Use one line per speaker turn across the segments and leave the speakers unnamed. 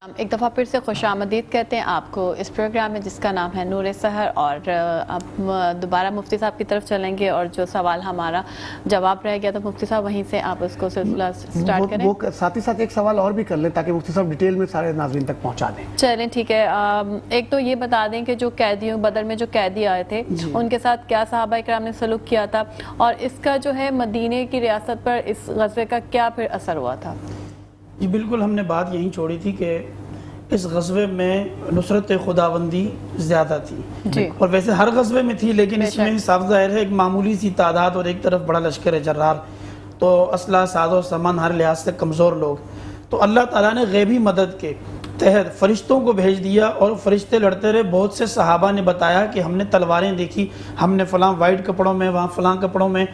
ایک دفعہ پھر سے خوش آمدید کہتے ہیں آپ کو اس پروگرام میں جس کا نام ہے نور سحر، اور اب دوبارہ مفتی صاحب کی طرف چلیں گے اور جو سوال ہمارا جواب رہ گیا تو مفتی صاحب وہیں سے آپ اس کو سلسلہ سٹارٹ کریں۔
وہ ساتھ ہی ساتھ ایک سوال اور بھی کر لیں تاکہ مفتی صاحب ڈیٹیل میں سارے ناظرین تک پہنچا دیں۔
چلیں ٹھیک ہے، ایک تو یہ بتا دیں کہ جو قیدیوں بدر میں جو قیدی آئے تھے ان کے ساتھ کیا صحابہ کرام نے سلوک کیا تھا، اور اس کا جو ہے مدینے کی ریاست پر اس غزوے کا کیا پھر اثر ہوا تھا؟
جی بالکل، ہم نے بات یہیں چھوڑی تھی کہ اس غزوے میں نصرت خداوندی زیادہ تھی
جی،
اور ویسے ہر غزوے میں تھی، لیکن اس میں صاف ظاہر ہے ایک معمولی سی تعداد اور ایک طرف بڑا لشکر جرار، تو اسلحہ ساز و سامان ہر لحاظ سے کمزور لوگ، تو اللہ تعالیٰ نے غیبی مدد کے تحت فرشتوں کو بھیج دیا اور فرشتے لڑتے رہے۔ بہت سے صحابہ نے بتایا کہ ہم نے تلواریں دیکھی، ہم نے فلاں وائٹ کپڑوں میں وہاں فلاں کپڑوں میں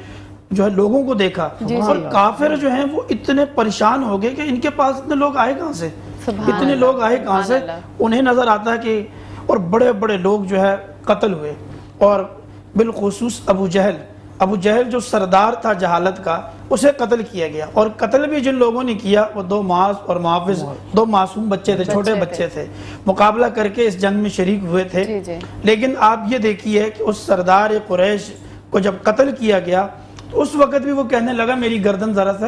جو ہے لوگوں کو دیکھا، اور کافر جو ہیں وہ اتنے پریشان ہو گئے کہ ان کے پاس اتنے لوگ آئے کہاں سے، اتنے لوگ آئے کہاں سے؟ انہیں نظر آتا ہے کہ اور بڑے بڑے لوگ جو ہے قتل ہوئے، اور بالخصوص ابو جہل جو سردار تھا جہالت کا، اسے قتل کیا گیا، اور قتل بھی جن لوگوں نے کیا وہ دو معاذ اور محافظ، دو معصوم بچے تھے، چھوٹے بچے تھے، مقابلہ کر کے اس جنگ میں شریک ہوئے تھے۔ لیکن آپ یہ دیکھیے کہ اس سردار قریش کو جب قتل کیا گیا تو اس وقت بھی وہ کہنے لگا میری گردن ذرا سا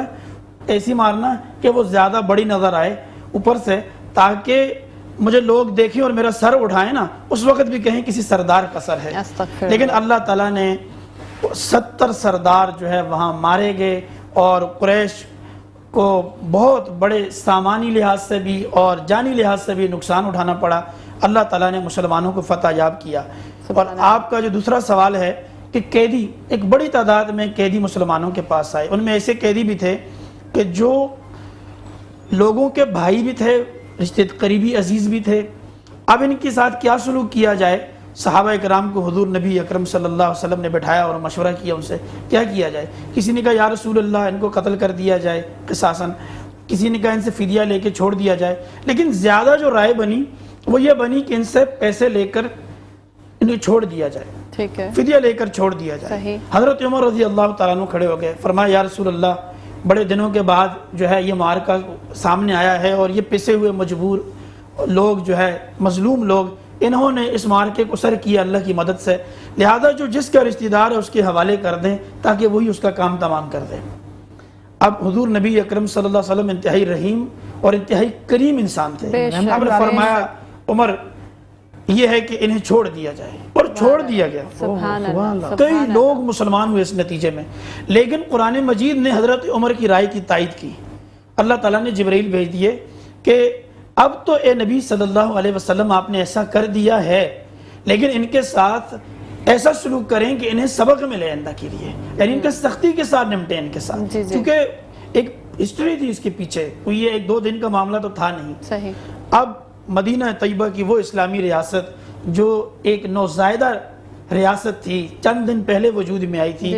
ایسی مارنا کہ وہ زیادہ بڑی نظر آئے اوپر سے، تاکہ مجھے لوگ دیکھیں اور میرا سر اٹھائیں نا، اس وقت بھی کہیں کسی سردار کا سر ہے۔ لیکن اللہ تعالیٰ نے 70 سردار جو ہے وہاں مارے گئے، اور قریش کو بہت بڑے سامانی لحاظ سے بھی اور جانی لحاظ سے بھی نقصان اٹھانا پڑا۔ اللہ تعالیٰ نے مسلمانوں کو فتح یاب کیا۔ اور آپ کا جو دوسرا سوال ہے کہ قیدی، ایک بڑی تعداد میں قیدی مسلمانوں کے پاس آئے، ان میں ایسے قیدی بھی تھے کہ جو لوگوں کے بھائی بھی تھے، رشتے قریبی عزیز بھی تھے۔ اب ان کے ساتھ کیا سلوک کیا جائے؟ صحابہ کرام کو حضور نبی اکرم صلی اللہ علیہ وسلم نے بٹھایا اور مشورہ کیا ان سے کیا کیا جائے۔ کسی نے کہا یا رسول اللہ ان کو قتل کر دیا جائے قصاصاً، کسی نے کہا ان سے فدیہ لے کے چھوڑ دیا جائے، لیکن زیادہ جو رائے بنی وہ یہ بنی کہ ان سے پیسے لے کر انہیں چھوڑ دیا جائے،
ٹھیک ہے،
فدیہ لے کر چھوڑ دیا جائے۔ حضرت عمر رضی اللہ تعالیٰ عنہ کھڑے ہو گئے، فرمایا یا رسول اللہ بڑے دنوں کے بعد جو ہے یہ معرکہ سامنے آیا ہے، اور یہ پسے ہوئے مجبور لوگ جو ہے مظلوم لوگ، انہوں نے اس معرکے کو سر کیا اللہ کی مدد سے، لہذا جو جس کا رشتہ دار ہے اس کے حوالے کر دیں تاکہ وہی اس کا کام تمام کر دے۔ اب حضور نبی اکرم صلی اللہ علیہ وسلم انتہائی رحیم اور انتہائی کریم انسان تھے، آپ نے فرمایا عمر یہ ہے کہ انہیں چھوڑ دیا جائے، اور چھوڑ دیا گیا۔ کئی لوگ مسلمان ہوئے اس نتیجے میں، لیکن قرآن مجید نے حضرت عمر کی رائے کی تائید کی۔ اللہ تعالیٰ نے جبرائیل بھیج دیے کہ اب تو اے نبی صلی اللہ علیہ وسلم آپ نے ایسا کر دیا ہے، لیکن ان کے ساتھ ایسا سلوک کریں کہ انہیں سبق ملے آئندہ کے لیے، یعنی ان کے سختی کے ساتھ نمٹیں ان کے ساتھ، کیونکہ ایک ہسٹری تھی اس کے پیچھے، کوئی یہ 1-2 دن کا معاملہ تو تھا نہیں۔ اب مدینہ طیبہ کی وہ اسلامی ریاست جو ایک نوزائیدہ ریاست تھی، چند دن پہلے وجود میں آئی تھی،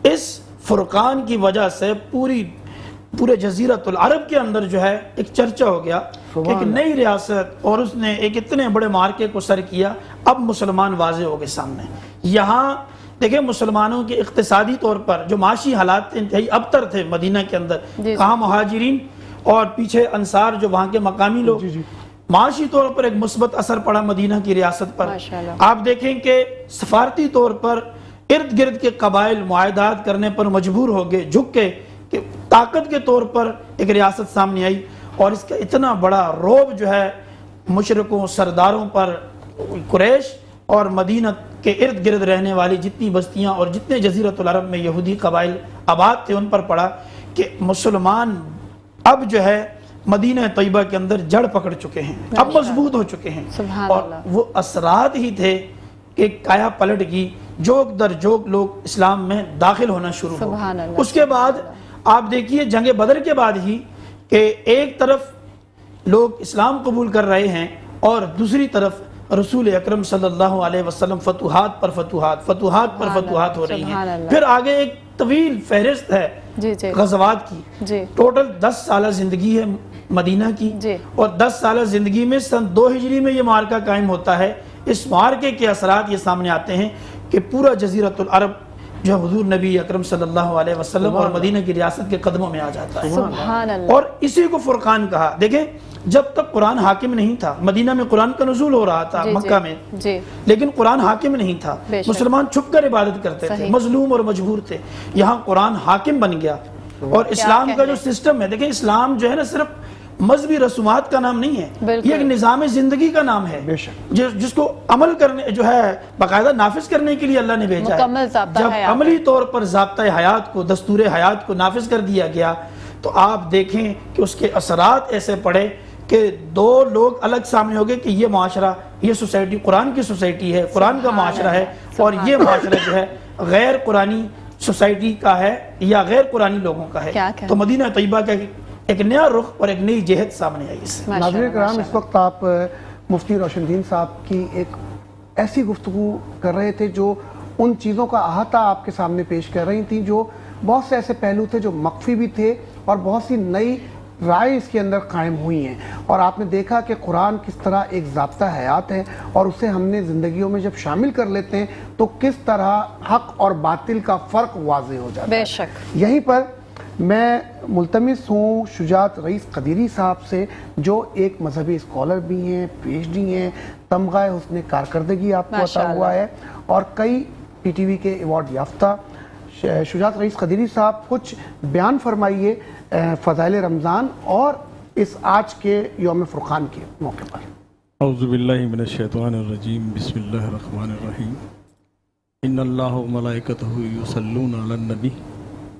اس فرقان کی وجہ سے پورے جزیرۃ العرب کے اندر جو ہے ایک چرچا ہو گیا، ایک نئی ریاست، اور اس نے ایک اتنے بڑے معرکے کو سر کیا۔ اب مسلمان واضح ہو گئے سامنے۔ یہاں دیکھیں مسلمانوں کے اقتصادی طور پر جو معاشی حالات انتہائی ابتر تھے مدینہ کے اندر، کہاں مہاجرین اور پیچھے انصار جو وہاں کے مقامی لوگ، معاشی طور پر ایک مثبت اثر پڑا مدینہ کی ریاست پر۔ آپ دیکھیں کہ سفارتی طور پر ارد گرد کے قبائل معاہدات کرنے پر مجبور ہو گئے، جھک کے، کہ طاقت کے طور پر ایک ریاست سامنے آئی، اور اس کا اتنا بڑا رعب جو ہے مشرکوں سرداروں پر، قریش اور مدینہ کے ارد گرد رہنے والی جتنی بستیاں اور جتنے جزیرۃ العرب میں یہودی قبائل آباد تھے ان پر پڑا کہ مسلمان اب جو ہے مدینہ طیبہ کے اندر جڑ پکڑ چکے ہیں، اب مضبوط ہو چکے ہیں، اور وہ اثرات ہی تھے کہ کایا پلٹ کی، جوک در جوک لوگ اسلام میں داخل ہونا شروع ہو۔ اس کے بعد آپ دیکھیے جنگ بدر کے بعد ہی کہ ایک طرف لوگ اسلام قبول کر رہے ہیں، اور دوسری طرف رسول اکرم صلی اللہ علیہ وسلم فتوحات پر فتوحات ہو رہی ہیں۔ پھر آگے ایک طویل فہرست ہے غزوات کی، ٹوٹل 10 سالہ زندگی ہے مدینہ کی، اور 10 سالہ زندگی میں سن 2 ہجری میں یہ معرکہ قائم ہوتا ہے۔ اس معرکے کے اثرات یہ سامنے آتے ہیں کہ پورا جزیرۃ العرب جو ہے حضور نبی اکرم صلی اللہ علیہ وسلم اور مدینہ کی ریاست کے قدموں میں آ جاتا ہے.
سبحان اللہ.
اور اسی کو فرقان کہا. دیکھیں جب تک قرآن حاکم نہیں تھا، مدینہ میں قرآن کا نزول ہو رہا تھا مکہ میں، لیکن قرآن حاکم نہیں تھا. مسلمان چھپ کر عبادت کرتے تھے، مظلوم اور مجبور تھے. یہاں قرآن حاکم بن گیا. اور اسلام کا جو سسٹم ہے، دیکھیں اسلام جو ہے نا صرف مذہبی رسومات کا نام نہیں ہے، یہ ایک نظام زندگی کا نام ہے جس کو عمل کرنے جو ہے باقاعدہ نافذ کرنے کے لیے اللہ نے بھیجا ہے. جب عملی طور پر ضابطۂ حیات کو، دستور حیات کو نافذ کر دیا گیا تو آپ دیکھیں کہ اس کے اثرات ایسے پڑے کہ دو لوگ الگ سامنے ہو گئے کہ یہ معاشرہ، یہ سوسائٹی قرآن کی سوسائٹی ہے، قرآن کا معاشرہ ہے، اور یہ معاشرہ جو ہے غیر قرآنی سوسائٹی کا ہے یا غیر قرآنی لوگوں کا ہے. تو مدینہ طیبہ کا ایک نیا رخ اور ایک نئی جہت سامنے آئی اس سے.
ناظرین کرام، اس وقت آپ مفتی روشن دین صاحب کی ایک ایسی گفتگو کر رہے تھے جو ان چیزوں کا احاطہ آپ کے سامنے پیش کر رہی تھیں، جو بہت سے ایسے پہلو تھے جو مخفی بھی تھے اور بہت سی نئی رائے اس کے اندر قائم ہوئی ہیں. اور آپ نے دیکھا کہ قرآن کس طرح ایک ضابطہ حیات ہے اور اسے ہم نے زندگیوں میں جب شامل کر لیتے ہیں تو کس طرح حق اور باطل کا فرق واضح ہو جاتا ہے.
بے شک.
یہیں پر میں ملتمس ہوں شجاعت رئیس قدیری صاحب سے، جو ایک مذہبی اسکالر بھی ہیں، پی ایچ ڈی ہیں، تمغہ حسن کارکردگی آپ کو عطا ہوا ہے اور کئی پی ٹی وی کے ایوارڈ یافتہ. شجاعت رئیس قدیری صاحب کچھ بیان فرمائیے فضائل رمضان اور اس آج کے یوم فرقان کے موقع پر.
اعوذ باللہ من الشیطان الرجیم، بسم اللہ الرحمن الرحیم. ان اللہ و ملائکتہ یصلون علی النبی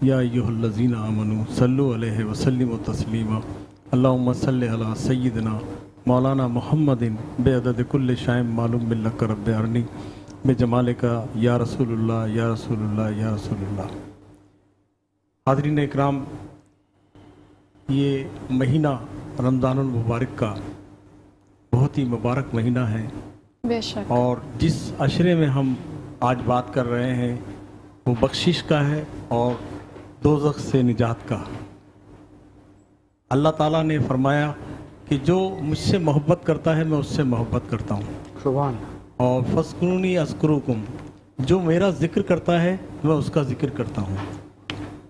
یا ایھا الذین آمنوا صلوا علیہ وسلموا تسلیما. اللہم صل علی سیدنا مولانا محمد بعدد کل شیء معلوم لک رب ارنی بجمالک یا رسول اللہ یا رسول اللہ یا رسول اللہ. حاضرین اکرام، یہ مہینہ رمضان المبارک کا بہت ہی مبارک مہینہ ہے.
بے شک.
اور جس عشرے میں ہم آج بات کر رہے ہیں وہ بخشش کا ہے اور دوزخ سے نجات کا. اللہ تعالیٰ نے فرمایا کہ جو مجھ سے محبت کرتا ہے میں اس سے محبت کرتا ہوں.
سبحان.
اور فذکرونی اذکرکم، جو میرا ذکر کرتا ہے میں اس کا ذکر کرتا ہوں.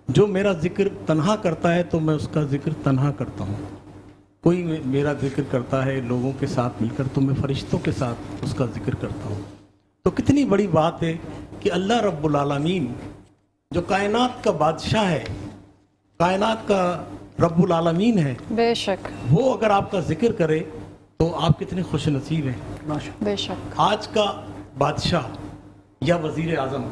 جو میرا ذکر تنہا کرتا ہے تو میں اس کا ذکر تنہا کرتا ہوں. کوئی میرا ذکر کرتا ہے لوگوں کے ساتھ مل کر تو میں فرشتوں کے ساتھ اس کا ذکر کرتا ہوں. تو کتنی بڑی بات ہے کہ اللہ رب العالمین جو کائنات کا بادشاہ ہے، کائنات کا رب العالمین ہے،
بے شک،
وہ اگر آپ کا ذکر کرے تو آپ کتنے خوش نصیب ہیں.
بے شک.
آج کا بادشاہ یا وزیر اعظم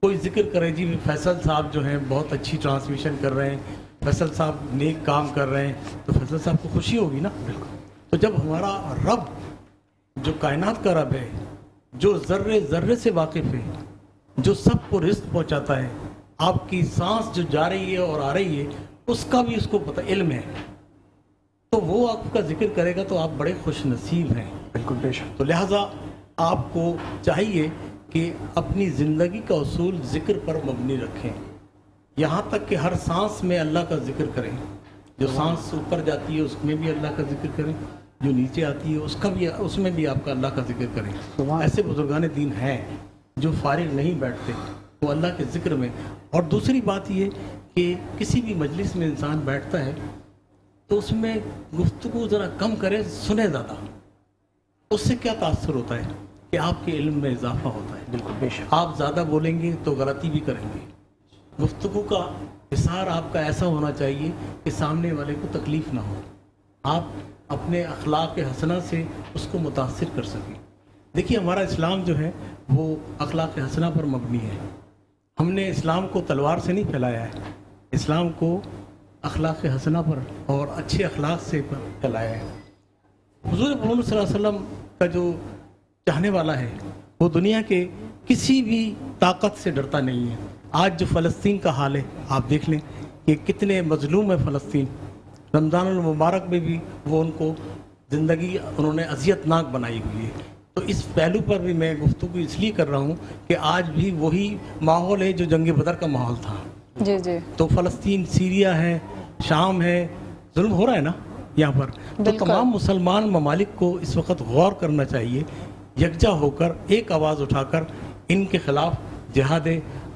کوئی ذکر کرے، جی فیصل صاحب جو ہیں بہت اچھی ٹرانسمیشن کر رہے ہیں، فیصل صاحب نیک کام کر رہے ہیں، تو فیصل صاحب کو خوشی ہوگی نا. تو جب ہمارا رب جو کائنات کا رب ہے، جو ذرے ذرے سے واقف ہے، جو سب کو رزق پہنچاتا ہے، آپ کی سانس جو جا رہی ہے اور آ رہی ہے اس کا بھی اس کو پتہ علم ہے، تو وہ آپ کا ذکر کرے گا تو آپ بڑے خوش نصیب ہیں.
بالکل بے شک.
تو لہٰذا آپ کو چاہیے کہ اپنی زندگی کا اصول ذکر پر مبنی رکھیں، یہاں تک کہ ہر سانس میں اللہ کا ذکر کریں. جو سانس اوپر جاتی ہے اس میں بھی اللہ کا ذکر کریں، جو نیچے آتی ہے اس میں بھی آپ کا اللہ کا ذکر کریں. ایسے بزرگان دین ہیں جو فارغ نہیں بیٹھتے، وہ اللہ کے ذکر میں. اور دوسری بات یہ کہ کسی بھی مجلس میں انسان بیٹھتا ہے تو اس میں گفتگو ذرا کم کرے، سنے زیادہ. اس سے کیا تاثر ہوتا ہے کہ آپ کے علم میں اضافہ ہوتا ہے.
بالکل بے شک.
آپ زیادہ بولیں گے تو غلطی بھی کریں گے. گفتگو کا اثار آپ کا ایسا ہونا چاہیے کہ سامنے والے کو تکلیف نہ ہو، آپ اپنے اخلاق حسنہ سے اس کو متاثر کر سکیں. دیکھیے ہمارا اسلام جو ہے وہ اخلاق حسنہ پر مبنی ہے. ہم نے اسلام کو تلوار سے نہیں پھیلایا ہے، اسلام کو اخلاق حسنہ پر اور اچھے اخلاق سے پھیلایا ہے. حضور محمد صلی اللہ علیہ وسلم کا جو چاہنے والا ہے وہ دنیا کے کسی بھی طاقت سے ڈرتا نہیں ہے. آج جو فلسطین کا حال ہے آپ دیکھ لیں کہ کتنے مظلوم ہے فلسطین. رمضان المبارک میں بھی وہ ان کو زندگی انہوں نے اذیت ناک بنائی ہوئی ہے. تو اس پہلو پر بھی میں گفتگو اس لیے کر رہا ہوں کہ آج بھی وہی ماحول ہے جو جنگ بدر کا ماحول تھا.
جی جی.
تو فلسطین، سیریا ہے، شام ہے، ظلم ہو رہا ہے نا یہاں پر. تو تمام مسلمان ممالک کو اس وقت غور کرنا چاہیے، یکجا ہو کر ایک آواز اٹھا کر ان کے خلاف جہاد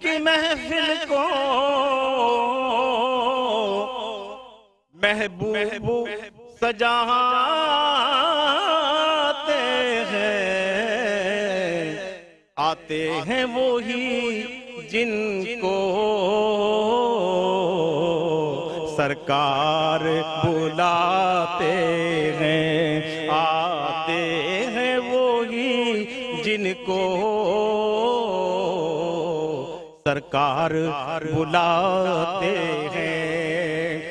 کی محفل کو محبوب سجاتے ہیں، آتے ہیں وہی جن کو سرکار بلاتے ہیں، آتے ہیں وہی جن کو سرکار بلاتے ہیں،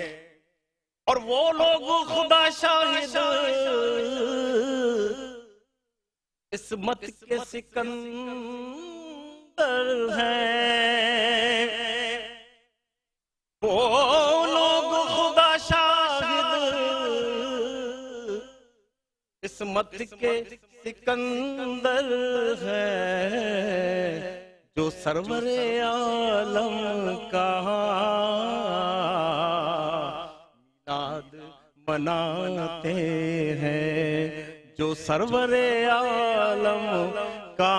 اور وہ لوگ خدا شاہد عصمت کے سکندر ہیں، وہ لوگ خدا شاہد عصمت کے سکندر ہیں، جو سرور عالم کا میلاد مناتے ہیں، جو سرور عالم کا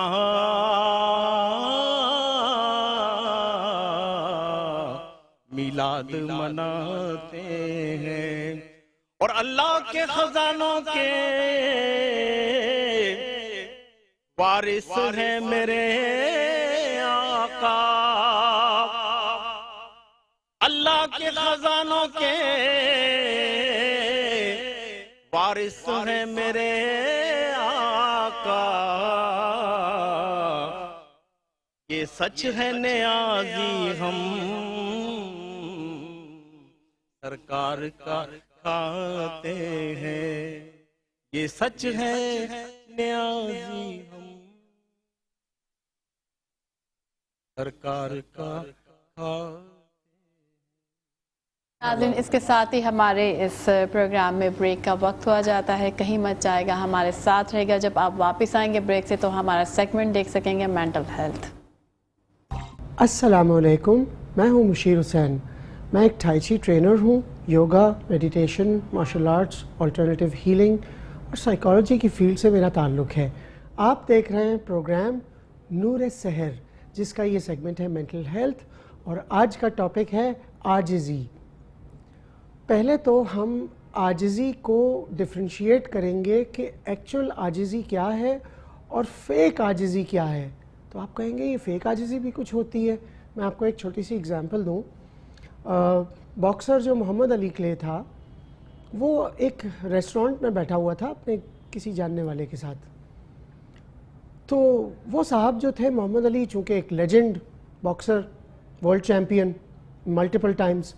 میلاد مناتے ہیں، اور اللہ کے خزانوں کے وارث ہیں میرے آقا، اللہ کے خزانوں کے وارث ہیں میرے آقا، یہ سچ ہے نیازی ہم سرکار کا کھاتے ہیں، یہ سچ ہے نیازی ہم سرکار کا کھاتے۔
ناظرین، اس کے ساتھ ہی ہمارے اس پروگرام میں بریک کا وقت ہوا جاتا ہے، کہیں مت جائے گا، ہمارے ساتھ رہے گا۔ جب آپ واپس آئیں گے بریک سے تو ہمارا سیگمنٹ دیکھ سکیں گے مینٹل ہیلتھ۔
السلام علیکم، میں ہوں مشیر حسین، میں ایک ٹائی چی ٹرینر ہوں۔ Yoga, meditation, martial arts, alternative healing اور سائیکالوجی کی فیلڈ سے میرا تعلق ہے۔ آپ دیکھ رہے ہیں پروگرام نور سحر، جس کا یہ سیگمنٹ ہے مینٹل ہیلتھ، اور آج کا ٹاپک ہے عاجزی۔ پہلے تو ہم عاجزی کو ڈفرینشیٹ کریں گے کہ ایکچول عاجزی کیا ہے اور فیک عاجزی کیا ہے۔ تو آپ کہیں گے یہ فیک عاجزی بھی کچھ ہوتی ہے۔ میں آپ کو ایک چھوٹی سی اگزامپل دوں۔ باکسر جو محمد علی کلے تھا، وہ ایک ریسٹورنٹ میں بیٹھا ہوا تھا اپنے کسی جاننے والے کے ساتھ۔ تو وہ صاحب جو تھے، محمد علی چونکہ ایک legend boxer, world champion multiple times,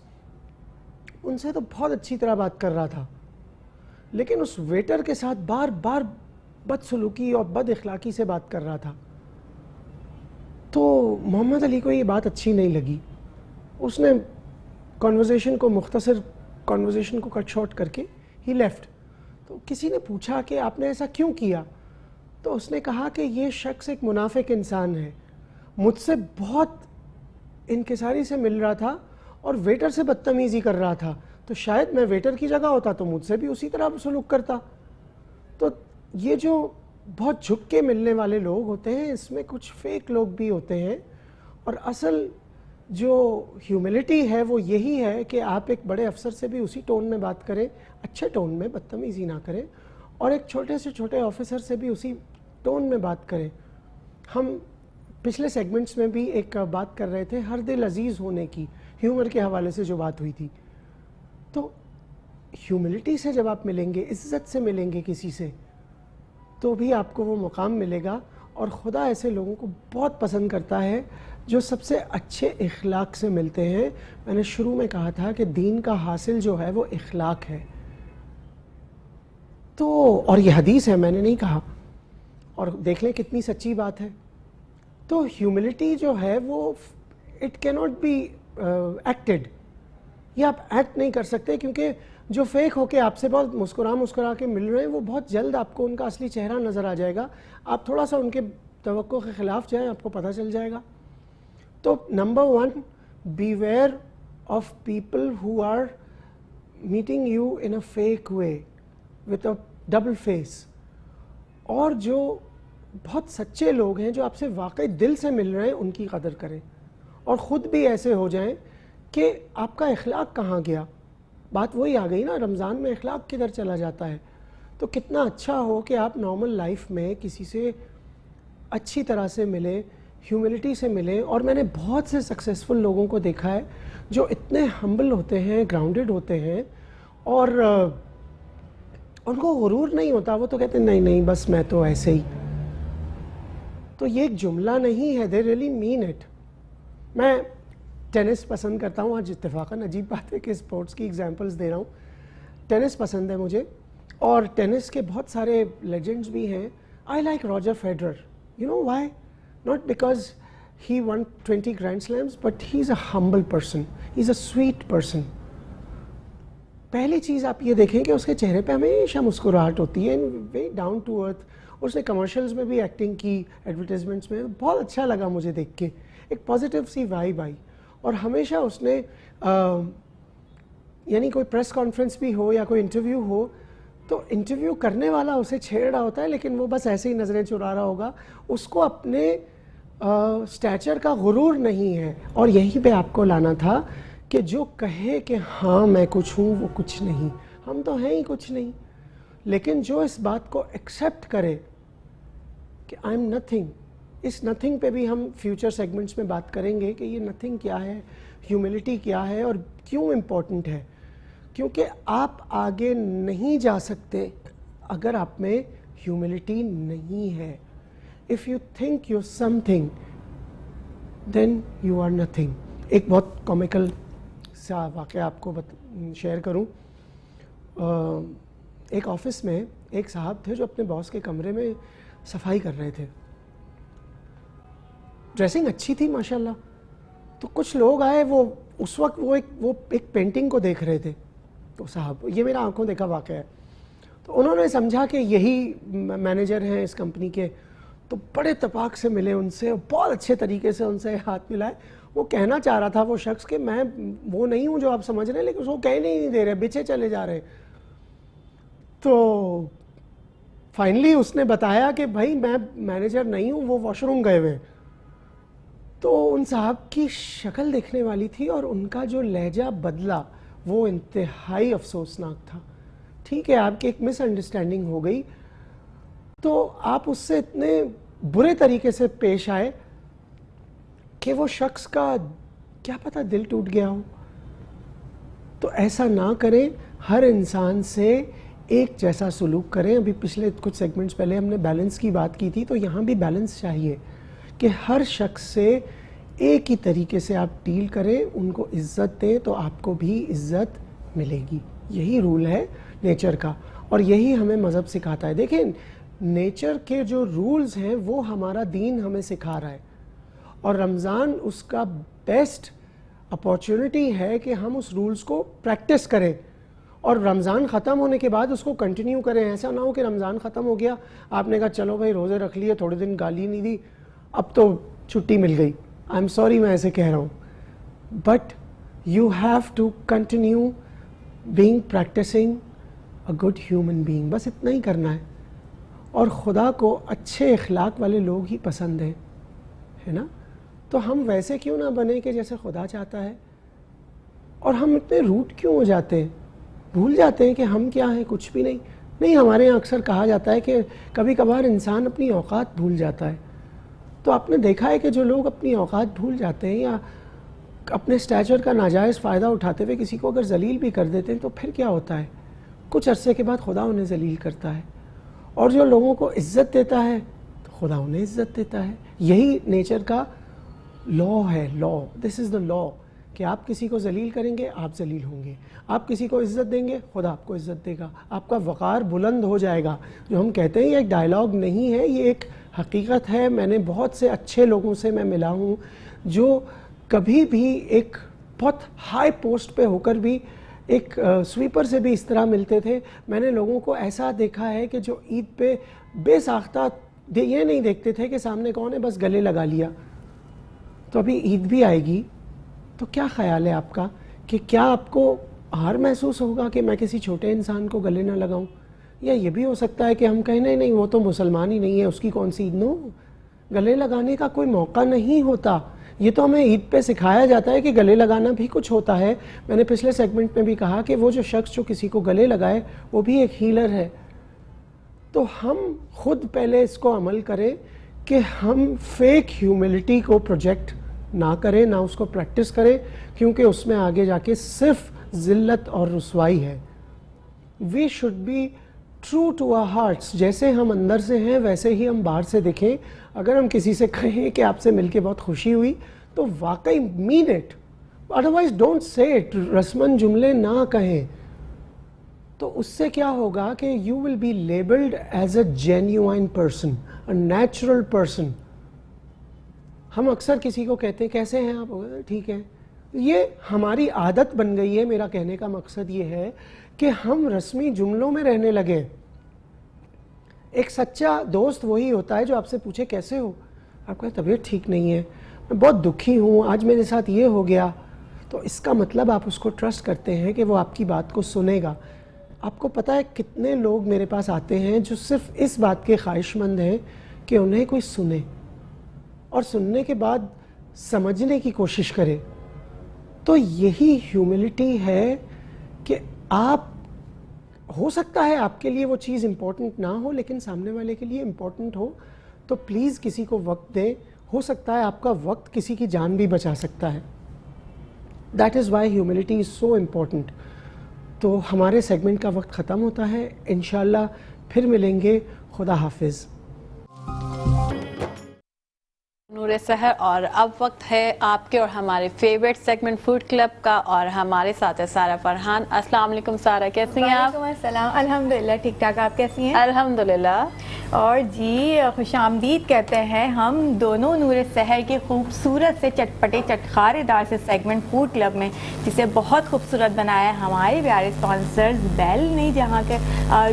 ان سے تو بہت اچھی طرح بات کر رہا تھا، لیکن اس ویٹر کے ساتھ بار بار بدسلوکی اور بد اخلاقی سے بات کر رہا تھا۔ تو محمد علی کو یہ بات اچھی نہیں لگی، اس نے مختصر کنورزیشن کو کٹ شارٹ کر کے ہی لیفٹ۔ تو کسی نے پوچھا کہ آپ نے ایسا کیوں کیا؟ تو اس نے کہا کہ یہ شخص ایک منافق انسان ہے، مجھ سے بہت انکساری سے مل رہا تھا اور ویٹر سے بدتمیزی کر رہا تھا، تو شاید میں ویٹر کی جگہ ہوتا تو مجھ سے بھی اسی طرح سلوک کرتا۔ تو یہ جو بہت جھک کے ملنے والے لوگ ہوتے ہیں، اس میں کچھ فیک لوگ بھی ہوتے ہیں، اور اصل جو ہیوملٹی ہے وہ یہی ہے کہ آپ ایک بڑے افسر سے بھی اسی ٹون میں بات کریں، اچھے ٹون میں، بدتمیزی نہ کریں، اور ایک چھوٹے سے چھوٹے آفیسر سے بھی اسی ٹون میں بات کریں۔ ہم پچھلے سیگمنٹس میں بھی ایک بات کر رہے تھے ہر دل عزیز ہونے کی، ہیومر کے حوالے سے جو بات ہوئی تھی۔ تو ہیوملٹی سے جب آپ ملیں گے، عزت سے ملیں گے کسی سے، تو بھی آپ کو وہ مقام ملے گا، اور خدا ایسے لوگوں کو بہت پسند کرتا ہے جو سب سے اچھے اخلاق سے ملتے ہیں۔ میں نے شروع میں کہا تھا کہ دین کا حاصل جو ہے وہ اخلاق ہے، تو اور یہ حدیث ہے، میں نے نہیں کہا، اور دیکھ لیں کتنی سچی بات ہے۔ تو ہیوملٹی جو ہے وہ اٹ کی ناٹ بی ایکٹڈ، یہ آپ ایکٹ نہیں کر سکتے، کیونکہ جو فیک ہو کے آپ سے بہت مسکرا کے مل رہے ہیں، وہ بہت جلد آپ کو ان کا اصلی چہرہ نظر آ جائے گا۔ آپ تھوڑا سا ان کے توقع کے خلاف جائیں، آپ کو پتہ چل جائے گا۔ تو number 1، beware of people who are meeting you in a fake way with a double face, اور جو بہت سچے لوگ ہیں جو آپ سے واقعی دل سے مل رہے ہیں، ان کی قدر کریں۔ اور خود بھی ایسے ہو جائیں کہ آپ کا اخلاق کہاں گیا. بات وہی آ گئی نا, رمضان میں اخلاق کدھر چلا جاتا ہے. تو کتنا اچھا ہو کہ آپ نارمل لائف میں کسی سے اچھی طرح سے ملیں, ہیوملٹی سے ملیں. اور میں نے بہت سے سکسیزفل لوگوں کو دیکھا ہے جو اتنے ہمبل ہوتے ہیں, گراؤنڈڈ ہوتے ہیں, اور ان کو غرور نہیں ہوتا. وہ تو کہتے ہیں نہیں نہیں بس میں تو ایسے ہی. تو یہ ایک جملہ نہیں ہے, they really mean it. میں ٹینس پسند کرتا ہوں. آج اتفاقاً عجیب بات ہے کہ اسپورٹس کی ایگزامپلس دے رہا ہوں. ٹینس پسند ہے مجھے, اور ٹینس کے بہت سارے لیجنڈز بھی ہیں. I like Roger Federer. You know why? Not because he won 20 grand slams, but he is a humble person, he is a sweet person. پہلی چیز آپ یہ دیکھیں کہ اس کے چہرے پہ ہمیشہ مسکراہٹ ہوتی ہے, ویری ڈاؤن ٹو ارتھ. اس نے کمرشلز میں بھی ایکٹنگ کی, ایڈورٹیزمنٹس میں. بہت اچھا لگا مجھے دیکھ کے, ایک پازیٹیو سی وائب آئی. اور ہمیشہ اس نے یعنی کوئی پریس کانفرنس بھی ہو یا کوئی انٹرویو ہو تو انٹرویو کرنے والا اسے چھیڑ رہا ہوتا ہے, لیکن وہ بس ایسے ہی نظریں چرا رہا ہوگا. اس کو اپنے اسٹیچر کا غرور نہیں ہے. اور یہیں پہ آپ کو لانا تھا کہ جو کہے کہ ہاں میں کچھ ہوں, وہ کچھ نہیں. ہم تو ہیں ہی کچھ نہیں. لیکن جو اس بات کو ایکسیپٹ کرے کہ آئی ایم نتھنگ. اس نتھنگ پہ بھی ہم فیوچر سیگمنٹس میں بات کریں گے کہ یہ نتھنگ کیا ہے, ہیوملٹی کیا ہے, اور کیوں امپورٹنٹ ہے. کیونکہ آپ آگے نہیں جا سکتے اگر آپ میں ہیوملٹی نہیں ہے. If you think you something then you are nothing. ایک بہت کامیکل سا واقعہ آپ کو شیئر کروں. ایک آفس میں ایک صاحب تھے جو اپنے باس کے کمرے میں صفائی کر رہے تھے. ڈریسنگ اچھی تھی ماشاءاللہ. تو کچھ لوگ آئے, وہ اس وقت وہ ایک پینٹنگ کو دیکھ رہے تھے. تو صاحب, یہ میرا آنکھوں دیکھا واقعہ ہے, تو انہوں نے سمجھا کہ یہی مینیجر ہیں اس کمپنی کے. تو بڑے اتفاق سے ملے ان سے, بہت اچھے طریقے سے ان سے ہاتھ ملائے. وہ کہنا چاہ رہا تھا وہ شخص کہ میں وہ نہیں ہوں جو آپ سمجھ رہے ہیں, لیکن اس کو کہنے نہیں دے رہے, پیچھے چلے جا رہے. تو فائنلی اس نے بتایا کہ بھائی میں مینیجر نہیں ہوں, وہ واش روم گئے ہوئے. تو ان صاحب کی شکل دیکھنے والی تھی, اور ان کا جو لہجہ بدلا وہ انتہائی افسوسناک تھا. ٹھیک ہے, آپ کی ایک مس انڈرسٹینڈنگ ہو گئی, تو آپ اس سے اتنے برے طریقے سے پیش آئے کہ وہ شخص کا کیا پتہ دل ٹوٹ گیا ہو. تو ایسا نہ کریں, ہر انسان سے ایک جیسا سلوک کریں. ابھی پچھلے کچھ سیگمنٹس پہلے ہم نے بیلنس کی بات کی تھی, تو یہاں بھی بیلنس چاہیے کہ ہر شخص سے ایک ہی طریقے سے آپ ڈیل کریں, ان کو عزت دیں تو آپ کو بھی عزت ملے گی. یہی رول ہے نیچر کا, اور یہی ہمیں مذہب سکھاتا ہے. دیکھیں, نیچر کے جو رولز ہیں وہ ہمارا دین ہمیں سکھا رہا ہے, اور رمضان اس کا بیسٹ اپارچونٹی ہے کہ ہم اس رولز کو پریکٹس کریں, اور رمضان ختم ہونے کے بعد اس کو کنٹینیو کریں. ایسا نہ ہو کہ رمضان ختم ہو گیا, آپ نے کہا چلو بھائی روزے رکھ لیے, تھوڑے دن گالی نہیں دی, اب تو چھٹی مل گئی. آئی ایم سوری میں ایسے کہہ رہا ہوں, but you have to continue being practising a good human being. بس اتنا ہی کرنا ہے. اور خدا کو اچھے اخلاق والے لوگ ہی پسند ہیں, ہے نا. تو ہم ویسے کیوں نہ بنیں کہ جیسے خدا چاہتا ہے. اور ہم اتنے روٹ کیوں ہو جاتے ہیں, بھول جاتے ہیں کہ ہم کیا ہیں, کچھ بھی نہیں. نہیں, ہمارے یہاں اکثر کہا جاتا ہے کہ کبھی کبھار انسان اپنی اوقات بھول جاتا ہے. تو آپ نے دیکھا ہے کہ جو لوگ اپنی اوقات بھول جاتے ہیں یا اپنے اسٹیچر کا ناجائز فائدہ اٹھاتے ہوئے کسی کو اگر ذلیل بھی کر دیتے ہیں, تو پھر کیا ہوتا ہے, کچھ عرصے کے بعد خدا انہیں ذلیل کرتا ہے. اور جو لوگوں کو عزت دیتا ہے تو خدا انہیں عزت دیتا ہے. یہی نیچر کا لا ہے, لا, دس از دا لا, کہ آپ کسی کو ذلیل کریں گے آپ ذلیل ہوں گے, آپ کسی کو عزت دیں گے خدا آپ کو عزت دے گا, آپ کا وقار بلند ہو جائے گا. جو ہم کہتے ہیں یہ ایک ڈائلاگ نہیں ہے, یہ ایک حقیقت ہے. میں نے بہت سے اچھے لوگوں سے میں ملا ہوں جو کبھی بھی ایک بہت ہائی پوسٹ پہ ہو کر بھی ایک سویپر سے بھی اس طرح ملتے تھے. میں نے لوگوں کو ایسا دیکھا ہے کہ جو عید پہ بے ساختہ یہ نہیں دیکھتے تھے کہ سامنے کون ہے, بس گلے لگا لیا. تو ابھی عید بھی آئے گی, تو کیا خیال ہے آپ کا کہ کیا آپ کو ہار محسوس ہوگا کہ میں کسی چھوٹے انسان کو گلے نہ لگاؤں؟ یا یہ بھی ہو سکتا ہے کہ ہم کہیں نہیں وہ تو مسلمان ہی نہیں ہے, اس کی کون سی عید. نو, گلے لگانے کا کوئی موقع نہیں ہوتا. یہ تو ہمیں عید پہ سکھایا جاتا ہے کہ گلے لگانا بھی کچھ ہوتا ہے. میں نے پچھلے سیگمنٹ میں بھی کہا کہ وہ جو شخص جو کسی کو گلے لگائے وہ بھی ایک ہیلر ہے. تو ہم خود پہلے اس کو عمل کریں کہ ہم فیک ہیوملٹی کو پروجیکٹ نہ کریں, نہ اس کو پریکٹس کریں, کیونکہ اس میں آگے جا کے صرف ذلت اور رسوائی ہے. We should be true to our hearts. جیسے ہم اندر سے ہیں ویسے ہی ہم باہر سے دکھیں. اگر ہم کسی سے کہیں کہ آپ سے مل کے بہت خوشی ہوئی تو واقعی mean it, otherwise don't say it. رسماً جملے نہ کہیں. تو اس سے کیا ہوگا کہ you will be labelled as a genuine person, a natural person. ہم اکثر کسی کو کہتے ہیں کیسے ہیں آپ, ٹھیک ہے. یہ ہماری عادت بن گئی ہے. میرا کہنے کا مقصد یہ ہے کہ ہم رسمی جملوں میں رہنے لگے. ایک سچا دوست وہی ہوتا ہے جو آپ سے پوچھے کیسے ہو, آپ کا طبیعت ٹھیک نہیں ہے, میں بہت دکھی ہوں, آج میرے ساتھ یہ ہو گیا. تو اس کا مطلب آپ اس کو ٹرسٹ کرتے ہیں کہ وہ آپ کی بات کو سنے گا. آپ کو پتہ ہے کتنے لوگ میرے پاس آتے ہیں جو صرف اس بات کے خواہش مند ہیں کہ انہیں کوئی سنے اور سننے کے بعد سمجھنے کی کوشش کرے. تو یہی ہیوملٹی ہے کہ آپ, ہو سکتا ہے آپ کے لیے وہ چیز امپورٹنٹ نہ ہو لیکن سامنے والے کے لیے امپورٹنٹ ہو, تو پلیز کسی کو وقت دیں. ہو سکتا ہے آپ کا وقت کسی کی جان بھی بچا سکتا ہے. That is why humility is so important. تو ہمارے سیگمنٹ کا وقت ختم ہوتا ہے. انشاءاللہ پھر ملیں گے. خدا حافظ.
نور سحر, اور اب وقت ہے آپ کے اور ہمارے فیوریٹ سیگمنٹ فوڈ کلب کا, اور ہمارے ساتھ ہے سارہ فرحان. السلام علیکم سارہ, کیسی ہیں آپ؟
وعلیکم السلام. الحمدللہ ٹھیک ٹھاک. آپ کیسی ہیں؟
الحمدللہ.
اور جی خوش آمدید کہتے ہیں ہم دونوں نور سحر کے خوبصورت سے چٹپٹے چٹخارے دار سے سیگمنٹ فوڈ کلب میں, جسے بہت خوبصورت بنایا ہے ہمارے پیارے اسپانسرز بیل نے, جہاں کے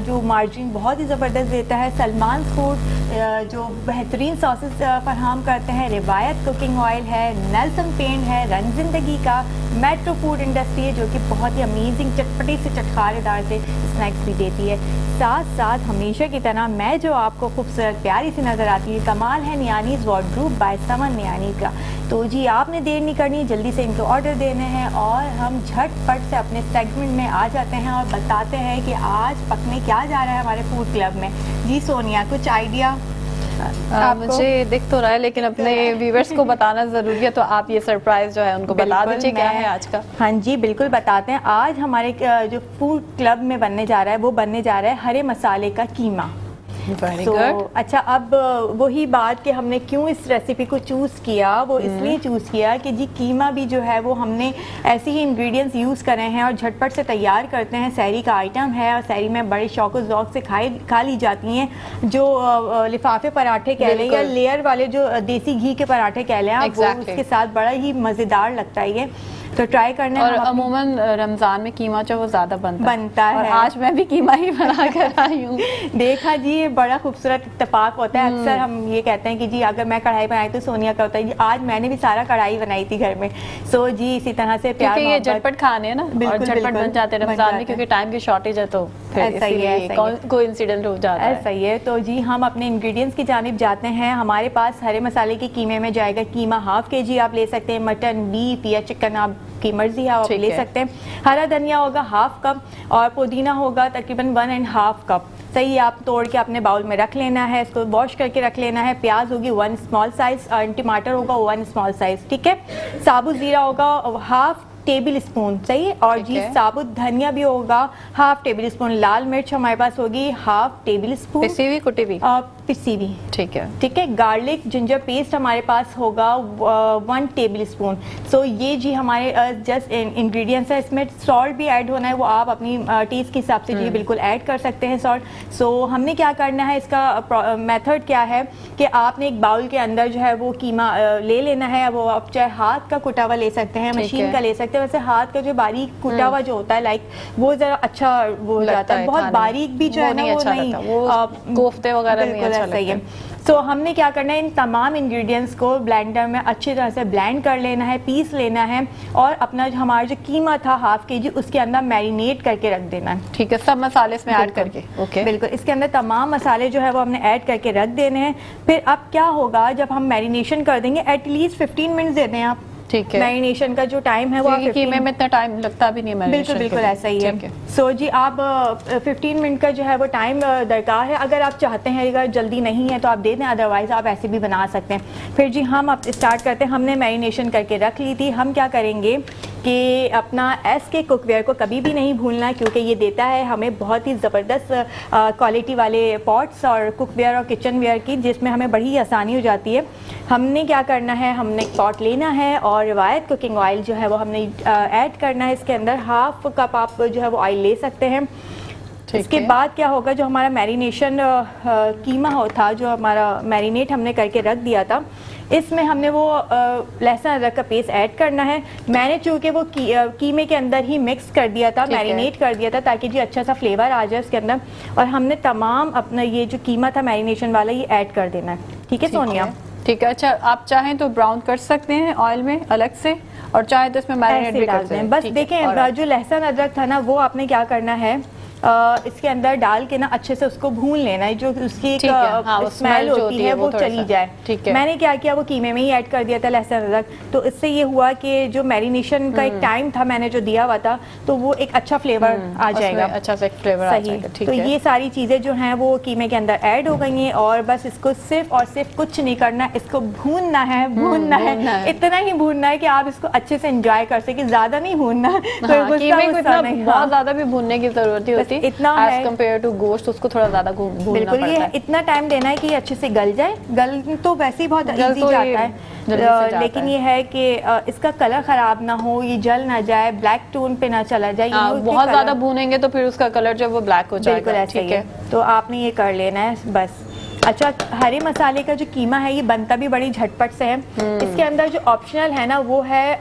جو مارجن بہت ہی زبردست دیتا ہے, سلمان فوڈ جو بہترین ساسز فراہم کرتے ہیں, روایت کوکنگ آئل ہے, نیلسن پینٹ ہے, رن زندگی کا, میٹرو فوڈ انڈسٹری ہے جو کہ بہت ہی امیزنگ چٹپٹی سے چٹخارے دار سے اسنیکس بھی دیتی ہے. ساتھ ساتھ ہمیشہ کی طرح میں جو آپ کو خوبصورت پیاری سی نظر آتی ہے, کمال ہے نیانیز وارڈروب بائی سمن نیانی کا. تو جی آپ نے دیر نہیں کرنی, جلدی سے ان کو آرڈر دینے ہیں اور ہم جھٹ پٹ سے اپنے سیگمنٹ میں آ جاتے ہیں اور بتاتے ہیں کہ آج پکنے کیا جا رہا ہے ہمارے فوڈ کلب میں. جی سونیا, کچھ آئیڈیا؟
مجھے دکھ تو رہا ہے لیکن اپنے ویورز کو بتانا ضروری ہے, تو آپ یہ سرپرائز جو ہے ان کو بتا دیجیے کیا ہے آج کا.
ہاں جی بالکل بتاتے ہیں. آج ہمارے جو فوڈ کلب میں بننے جا رہا ہے وہ بننے جا رہا ہے ہرے مسالے کا قیمہ. اچھا, اب وہی بات کہ ہم نے کیوں اس ریسیپی کو چوز کیا, وہ اس لیے چوز کیا کہ جی قیمہ بھی جو ہے وہ ہم نے ایسی ہی انگریڈینٹس یوز کرے ہیں اور جھٹ پٹ سے تیار کرتے ہیں. سحری کا آئٹم ہے اور سحری میں بڑے شوق و ذوق سے کھا لی جاتی ہیں. جو لفافے پراٹھے کہہ لیں یا لیئر والے جو دیسی گھی کے پراٹھے کہہ لیں آپ, وہ اس کے ساتھ بڑا ہی مزیدار لگتا ہے یہ. تو ٹرائی کرنا.
اور عموماً رمضان میں قیمہ جو وہ زیادہ بنتا ہے, اور آج میں بھی قیمہ ہی بنا کر آئی ہوں.
دیکھا جی, بڑا خوبصورت اتفاق ہوتا ہے. اکثر ہم یہ کہتے ہیں کہ جی اگر میں کڑھائی بنائی تو سونیا کا ہوتا ہے. جی آج میں نے بھی سارا کڑھائی بنائی تھی گھر میں. سو جی اسی طرح سے پیار
یہ جھٹپٹ کھانے ہیں نا, اور جھٹپٹ بن جاتے ہیں رمضان میں کیونکہ ٹائم کی شارٹیج ہے, تو کوئی انسیڈنٹ ہو جاتا ہے.
ایسا ہی ہے. تو جی ہم اپنے انگریڈینٹس کی جانب جاتے ہیں. ہمارے پاس ہرے مسالے کے قیمے میں جائے گا قیمہ ½ kg آپ لے سکتے ہیں, مٹن, بیف یا چکن آپ کی مرضی ہے آپ لے سکتے ہیں. ہرا دھنیا ہوگا ½ کپ اور پودینہ ہوگا تقریباً 1.5 کپ. صحیح, آپ توڑ کے اپنے باؤل میں رکھ لینا ہے, اس کو واش کر کے رکھ لینا ہے. پیاز ہوگی 1 اسمال سائز, اور ٹماٹر ہوگا 1 اسمال سائز, ٹھیک ہے. ثابت زیرہ ہوگا ½ ٹیبل اسپون, صحیح. اور جی ثابت دھنیا بھی ہوگا ½ ٹیبل اسپون. لال مرچ ہمارے پاس ہوگی ½ ٹیبل اسپون,
پسی ہوئی کٹی ہوئی,
پسی ہوئی,
ٹھیک ہے.
ٹھیک ہے. گارلک جنجر پیسٹ ہمارے پاس ہوگا 1 ٹیبل اسپون. سو یہ جی ہمارے جسٹ انگریڈینٹس ہیں. اس میں سالٹ بھی ایڈ ہونا ہے, وہ آپ اپنی ٹیسٹ کے حساب سے جی بالکل ایڈ کر سکتے ہیں سالٹ. سو ہم نے کیا کرنا ہے, اس کا میتھڈ کیا ہے کہ آپ نے ایک باؤل کے اندر جو ہے وہ قیمہ لے لینا ہے. وہ آپ چاہے ہاتھ کا کٹا ہوا لے سکتے ہیں, مشین کا لے سکتے ہیں, طرح سے ہاتھ کا جو باریک کوٹا ہوا جو ہوتا ہے لائک وہ ذرا اچھا وہ ہو جاتا ہے, بہت باریک بھی جو ہے نا وہ نہیں,
کوفتے وغیرہ نہیں
بالکل
اچھا
صحیح ہے. تو ہم نے کیا کرنا ہے, ان تمام انگریڈینٹس کو بلینڈر میں اچھی طرح سے بلینڈ کر لینا ہے, پیس لینا ہے, اور اپنا جو ہمارا جو قیمہ تھا ½ kg اس کے اندر میرینیٹ کر کے رکھ دینا ہے.
ٹھیک ہے, سب مسالے اس میں ایڈ کر کے, اوکے
بالکل اس کے اندر تمام مسالے جو ہے وہ ہم نے ایڈ کر کے رکھ دینے ہیں. پھر اب کیا ہوگا, جب ہم میرینیشن کر دیں گے ایٹ لیسٹ 15 منٹس دے دیں آپ,
ٹھیک ہے,
میرینیشن کا جو ٹائم ہے وہ
قیمے میں اتنا ٹائم لگتا بھی نہیں ہے,
بالکل بالکل ایسا ہی ہے. سو جی آپ 15 منٹ کا جو ہے وہ ٹائم درکار ہے, اگر آپ چاہتے ہیں اگر جلدی نہیں ہے تو آپ دے دیں, ادروائز آپ ایسے بھی بنا سکتے ہیں. پھر جی ہم اب اسٹارٹ کرتے ہیں. ہم نے میرینیشن کر کے رکھ لی تھی. ہم کیا کریں گے کہ اپنا ایس کے کوک ویئر کو کبھی بھی نہیں بھولنا, کیونکہ یہ دیتا ہے ہمیں بہت ہی زبردست کوالٹی والے پاٹس اور کوک ویئر اور کچن ویئر کی, جس میں ہمیں بڑی آسانی ہو جاتی ہے. ہم نے کیا کرنا ہے, ہم نے ایک پاٹ لینا ہے اور روایت کوکنگ آئل جو ہے وہ ہم نے ایڈ کرنا ہے. اس کے اندر ½ کپ آپ جو ہے وہ آئل لے سکتے ہیں. اس کے بعد کیا ہوگا, جو ہمارا میرینیشن قیمہ تھا, جو ہمارا میرینیٹ ہم نے کر کے رکھ دیا تھا, اس میں ہم نے وہ لہسن ادرک کا پیسٹ ایڈ کرنا ہے. میں نے چونکہ وہ قیمے کے اندر ہی مکس کر دیا تھا, میرینیٹ کر دیا تھا, تاکہ جی اچھا سا فلیور آ جائے اس کے اندر. اور ہم نے تمام اپنا یہ جو قیمہ تھا میرینیشن والا یہ ایڈ کر دینا ہے. ٹھیک ہے سونیا,
ٹھیک ہے. اچھا آپ چاہیں تو براؤن کر سکتے ہیں آئل میں الگ سے, اور چاہیں تو اس میں میرینیٹ بھی کر سکتے ہیں.
بس دیکھیں جو لہسن ادرک تھا نا وہ آپ نے کیا کرنا ہے, اس کے اندر ڈال کے نا اچھے سے اس کو بھون لینا ہے, جو اس کی اسمیل ہوتی ہے وہ چلی جائے. میں نے کیا کیا, وہ قیمے میں ہی ایڈ کر دیا تھا لہسن ادرک. تو اس سے یہ ہوا کہ جو میرینیشن کا ایک ٹائم تھا میں نے جو دیا ہوا تھا, تو وہ ایک اچھا فلیور آ جائے گا,
اچھا سا فلیور آ جائے گا.
تو یہ ساری چیزیں جو ہیں وہ قیمے کے اندر ایڈ ہو گئی ہیں. اور بس اس کو صرف اور صرف کچھ نہیں کرنا, اس کو بھوننا ہے, اتنا ہی بھوننا ہے کہ آپ اس کو اچھے سے انجوائے کر سکیں, زیادہ نہیں بھوننا.
بہت زیادہ بھی بھوننے کی ضرورت ہوتی ہے
اتنا
ایز کمپیئر ٹو گوشت, اس کو تھوڑا زیادہ بھوننا پڑتا ہے.
بالکل, یہ اتنا ٹائم دینا ہے کہ یہ اچھے سے گل جائے. گل تو ویسے ہی بہت ایزی جاتا ہے, لیکن یہ ہے کہ اس کا کلر خراب نہ ہو, یہ جل نہ جائے, بلیک ٹون پہ نہ چلا جائے.
بہت زیادہ بھونیں گے تو پھر اس کا کلر جو وہ بلیک ہو جائے گا.
ٹھیک ہے, تو آپ نے یہ کر لینا ہے بس. اچھا, ہرے مسالے کا جو قیمہ ہے یہ بنتا بھی بڑی جھٹپٹ سے ہے. اس کے اندر جو آپشنل ہے نا وہ ہے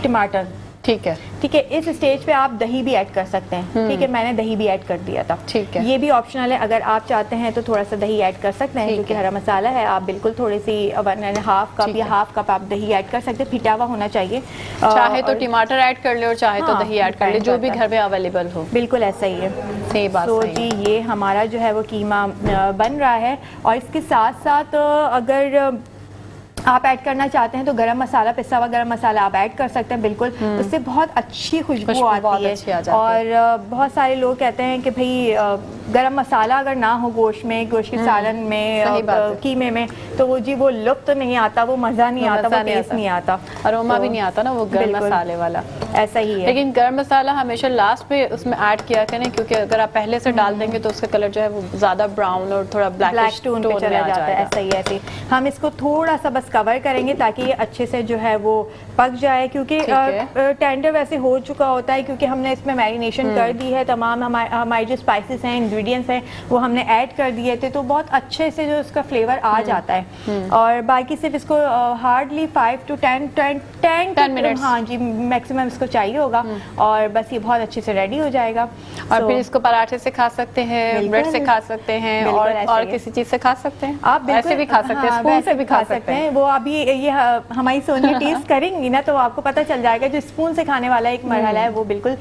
ٹماٹر.
ٹھیک ہے,
ٹھیک ہے. اس اسٹیج پہ آپ دہی بھی ایڈ کر سکتے ہیں. ٹھیک ہے, میں نے دہی بھی ایڈ کر دیا تھا.
ٹھیک ہے,
یہ بھی آپشنل ہے, اگر آپ چاہتے ہیں تو تھوڑا سا دہی ایڈ کر سکتے ہیں, کیونکہ ہرا مسالہ ہے. آپ بالکل تھوڑی سی 1.5 کپ یا ½ کپ آپ دہی ایڈ کر سکتے ہیں. پھٹا ہوا ہونا چاہیے,
چاہے تو ٹماٹر ایڈ کر لے اور چاہے تو دہی ایڈ کر لے, جو بھی گھر میں اویلیبل ہو.
بالکل ایسا ہی ہے.
صحیح بات.
تو جی یہ ہمارا جو ہے وہ قیمہ بن رہا ہے. اور اس کے ساتھ ساتھ اگر آپ ایڈ کرنا چاہتے ہیں تو گرم مسالہ, پسا ہوا گرم مسالہ آپ ایڈ کر سکتے ہیں. بالکل اس سے بہت اچھی خوشبو آتی ہے. اور بہت سارے لوگ کہتے ہیں کہ بھئی گرم مسالہ اگر نہ ہو گوشت میں, گوشت کے سالن میں, قیمے میں, تو وہ جی وہ لطف نہیں آتا, وہ مزہ نہیں آتا, وہ ٹیسٹ نہیں آتا,
اروما بھی نہیں آتا نا وہ گرم مسالے والا.
ایسا ہی ہے.
لیکن گرم مسالہ ہمیشہ لاسٹ میں اس میں ایڈ کیا کریں, کیونکہ اگر آپ پہلے سے ڈال دیں گے تو اس کا کلر جو ہے وہ زیادہ براؤن اور تھوڑا بلیک
ٹون پہ چلا جاتا ہے. ایسا ہی ایسے ہم اس کو تھوڑا سا بس کور کریں گے تاکہ یہ اچھے سے جو ہے وہ پک جائے, کیونکہ ٹینڈر ویسے ہو چکا ہوتا ہے, کیونکہ ہم نے اس میں میرینیشن کر دی ہے. تمام ہمارے جو اسپائسز ہیں, انگریڈینٹس ہیں, وہ ہم نے ایڈ کر دیے تھے, تو بہت اچھے سے جو اس کا فلیور آ جاتا ہے. اور باقی صرف اس کو ہارڈلی 5 to 10 منٹس, ہاں جی میکسیمم اس کو چاہیے ہوگا, اور بس یہ بہت اچھے سے ریڈی ہو جائے گا.
اور پھر اس کو پراٹھے سے کھا سکتے ہیں, بریڈ سے کھا سکتے ہیں, اور کسی چیز سے کھا سکتے ہیں. آپ ایسے بھی کھا سکتے ہیں, اسپون سے بھی کھا سکتے ہیں.
وہ ابھی یہ ہماری سونیا ٹیسٹ کریں گی نا, تو آپ کو پتہ چل جائے گا. جو اسپون سے کھانے والا ایک مرحلہ ہے وہ بالکل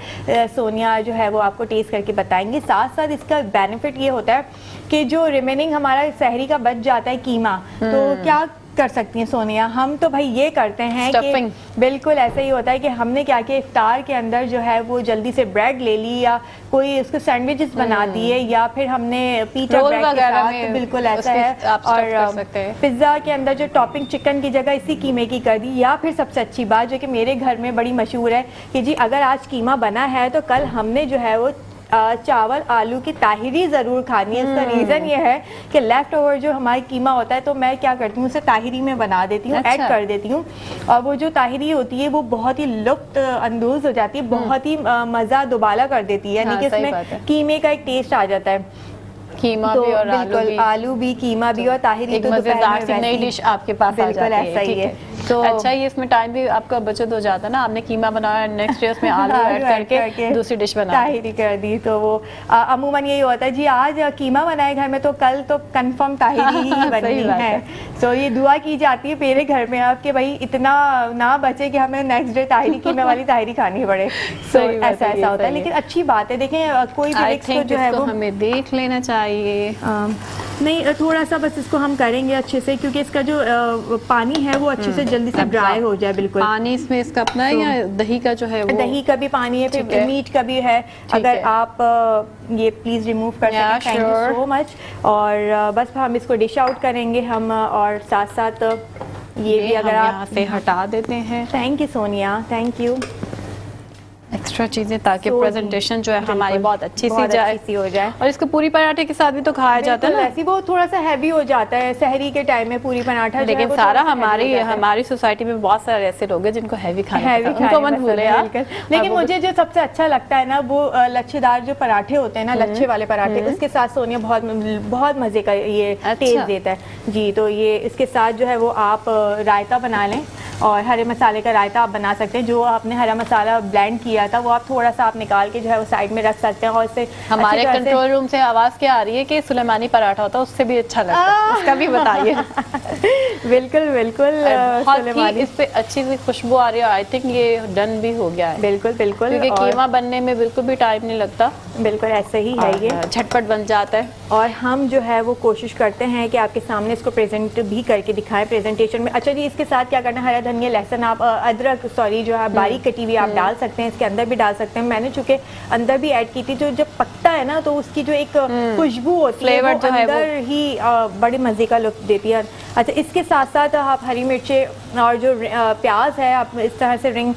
سونیا جو ہے وہ آپ کو ٹیسٹ کر کے بتائیں گی. ساتھ ساتھ اس کا بینیفٹ یہ ہوتا ہے کہ جو ریمیننگ ہمارا سحری کا بچ جاتا ہے قیمہ, تو کیا کر سکتی ہیں سونیا, ہم تو بھائی یہ کرتے ہیں کہ بالکل ایسا ہی ہوتا ہے کہ ہم نے کیا کیا, افطار کے اندر جو ہے وہ جلدی سے بریڈ لے لی, یا کوئی اس کو سینڈوچز بنا دیے, یا پھر ہم نے پیٹا بریڈ کے ساتھ, بالکل ایسا ہے. اور پیزا کے اندر جو ٹاپنگ چکن کی جگہ اسی قیمے کی کر دی. یا پھر سب سے اچھی بات جو کہ میرے گھر میں بڑی مشہور ہے کہ جی اگر آج قیمہ بنا ہے تو کل ہم نے جو ہے وہ چاول آلو کی طاہری ضرور کھانی ہے. اس کا ریزن یہ ہے کہ لیفٹ اوور جو ہماری قیمہ ہوتا ہے تو میں کیا کرتی ہوں, اسے طاہری میں بنا دیتی ہوں, ایڈ کر دیتی ہوں, اور وہ جو طاہری ہوتی ہے وہ بہت ہی لطف اندوز ہو جاتی ہے, بہت ہی مزہ دوبالا کر دیتی ہے. یعنی کہ اس میں قیمے کا ایک ٹیسٹ آ جاتا ہے.
قیمہ بھی اور
بالکل آلو بھی, قیمہ بھی, اور طاہری.
ایک مزیدار سی نئی ڈش آپ کے پاس آ جاتی ہے.
بالکل ایسا ہی ہے.
اچھا یہ اس میں ٹائم بھی آپ کا بچت ہو جاتا ہے نا, آپ نے قیمہ بنایا, نیکسٹ ڈے اس میں آلو ایڈ کر کے دوسری ڈش بنا
طاہری کر دی. تو وہ عموماً یہی ہوتا ہے جی آج قیمہ بنائے گھر میں تو کل تو کنفرم طاہری ہی بننی ہے. تو یہ دعا کی جاتی ہے میرے گھر میں اب کہ بھائی اتنا نہ بچے کہ ہمیں نیکسٹ ڈے طاہری قیمہ والی طاہری کھانی پڑے. تو ایسا ہوتا ہے, لیکن اچھی بات ہے. دیکھیں کوئی بھی رسک تو جو ہے وہ
ہمیں دیکھ لینا چاہیے.
نہیں تھوڑا سا بس اس کو ہم کریں گے اچھے سے, کیونکہ اس کا جو پانی ہے وہ اچھے سے جلدی سے ڈرائی ہو جائے. بالکل
پانی اس میں اس کا اپنا ہے یا دہی کا جو ہے وہ؟
دہی کا بھی پانی ہے, پھر میٹ کا بھی ہے. اگر آپ یہ پلیز ریموو کر سکیں, تھینک یو سو مچ. اور بس ہم اس کو ڈش آؤٹ کریں گے ہم, اور ساتھ ساتھ یہ بھی اگر آپ
یہاں سے ہٹا دیتے ہیں.
Thank you Sonia, thank you.
Extra چیزیں تاکہ پریزنٹیشن جو ہے ہماری بہت اچھی سی ہو جائے. اور اس کو پوری پراٹھے کے ساتھ بھی تو کھایا جاتا ہے نا,
ایسی وہ تھوڑا سا ہیوی ہو جاتا ہے سحری کے ٹائم میں پوری پراٹھا.
لیکن سارا ہماری سوسائٹی میں بہت سارے ایسے لوگ ہیں جن کو ہیوی کھانا ان کو مت بھولے آپ.
لیکن مجھے جو سب سے اچھا لگتا ہے نا وہ لچھے دار جو پراٹھے ہوتے ہیں نا, لچھے والے پراٹھے, اس کے ساتھ سونیا بہت مزے کا یہ ٹیسٹ دیتا ہے جی. تو یہ اس کے ساتھ جو ہے وہ آپ رائتا بنا لیں, اور ہرے مسالے کا رائتا آپ بنا سکتے ہیں. جو آپ نے ہرا مسالہ بلینڈ کیا تھا وہ آپ تھوڑا سا آپ نکال کے جو ہے وہ سائڈ میں رکھ سکتے ہیں. اور اس سے
ہمارے کنٹرول روم سے آواز کیا آ رہی ہے کہ سلیمانی پراٹھا ہوتا ہے, اس سے بھی اچھا لگتا ہے, اس کا بھی بتائیے.
بالکل بالکل,
اس پہ اچھی سی خوشبو آ رہی ہے. آئی تھنک یہ ڈن بھی ہو گیا ہے.
بالکل بالکل,
کیونکہ قیمہ بننے میں بالکل بھی ٹائم نہیں لگتا,
بالکل ایسے ہی ہے, یہ
جھٹپٹ بن جاتا ہے.
اور ہم جو ہے وہ کوشش کرتے ہیں کہ آپ کے سامنے اس کو پریزنٹ بھی کر کے دکھائیں پریزنٹیشن میں. اچھا جی, اس کے ساتھ کیا کرنا ہے, ہرا دھنیا, لہسن, آپ ادرک جو ہے باریک کٹی ہوئی آپ ڈال سکتے ہیں, اس کے اندر بھی ڈال سکتے ہیں. میں نے چونکہ اندر بھی ایڈ کی تھی, جو جب پکتا ہے نا تو اس کی جو ایک خوشبو ہوتی ہے وہ اندر ہی بڑے مزے کا لطف دیتی ہے. اچھا اس کے ساتھ ساتھ آپ ہری مرچیں اور جو پیاز ہے آپ اس طرح سے رنگ